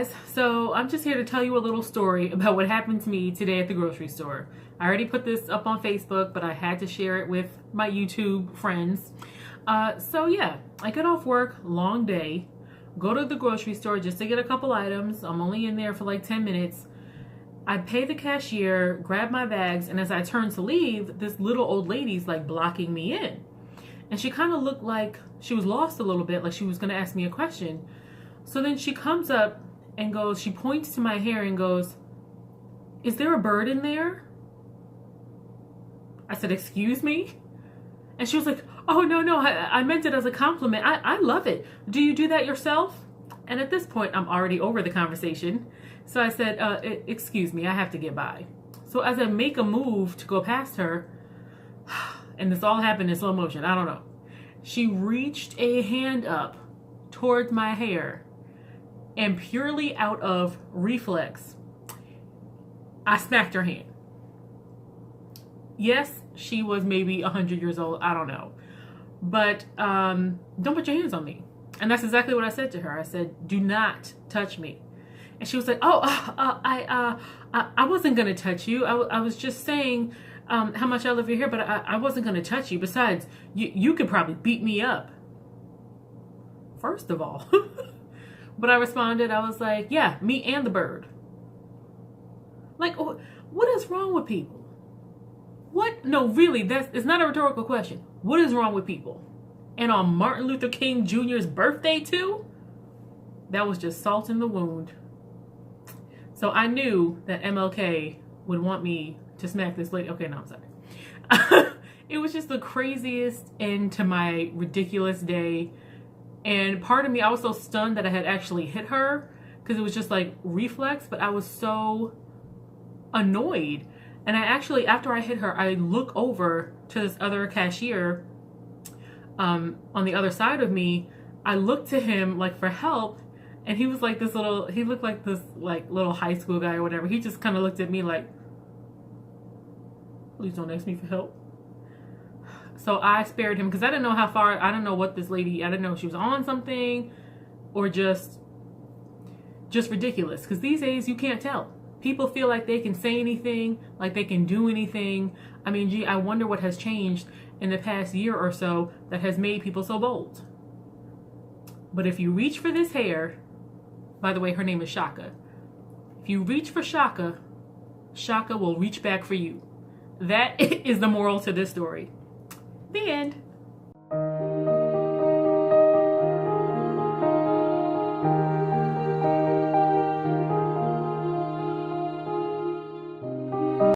guys, so I'm just here to tell you a little story about what happened to me today at the grocery store. I already put this up on Facebook, but I had to share it with my YouTube friends. So yeah, I get off work, long day, go to the grocery store just to get a couple items. I'm only in there for like 10 minutes. I pay the cashier, grab my bags, and as I turn to leave, this little old lady's like blocking me in. And she kind of looked like she was lost a little bit, like she was going to ask me a question. So then she comes up and goes, she points to my hair and goes, "Is there a bird in there?" I said, "Excuse me?" And she was like, "Oh, no, I meant it as a compliment. I love it. Do you do that yourself?" And at this point, I'm already over the conversation. So I said, "Excuse me, I have to get by." So as I make a move to go past her, and this all happened in slow motion, I don't know, she reached a hand up towards my hair, and purely out of reflex, I smacked her hand. Yes, she was maybe 100 years old, I don't know. But don't put your hands on me. And that's exactly what I said to her. I said, "Do not touch me." And she was like, I wasn't going to touch you. I was just saying how much I love your hair, but I wasn't going to touch you. Besides, you could probably beat me up. First of all. But I responded, I was like, "Yeah, me and the bird." Like, what is wrong with people? What? No, really, it's not a rhetorical question. What is wrong with people? And on Martin Luther King Jr.'s birthday too? That was just salt in the wound. So I knew that MLK would want me to smack this lady. Okay, no, I'm sorry. It was just the craziest end to my ridiculous day. And part of me, I was so stunned that I had actually hit her because it was just like reflex, but I was so annoyed. And I actually, after I hit her, I look over to this other cashier on the other side of me. I looked to him like for help, and he was like he looked like this like little high school guy or whatever. He just kind of looked at me like, "Please don't ask me for help." So I spared him because I didn't know how far, I didn't know what this lady, I didn't know if she was on something or just ridiculous. Because these days you can't tell. People feel like they can say anything, like they can do anything. I mean, gee, I wonder what has changed in the past year or so that has made people so bold. But if you reach for this hair, by the way, her name is Shaka. If you reach for Shaka, Shaka will reach back for you. That is the moral to this story. The end.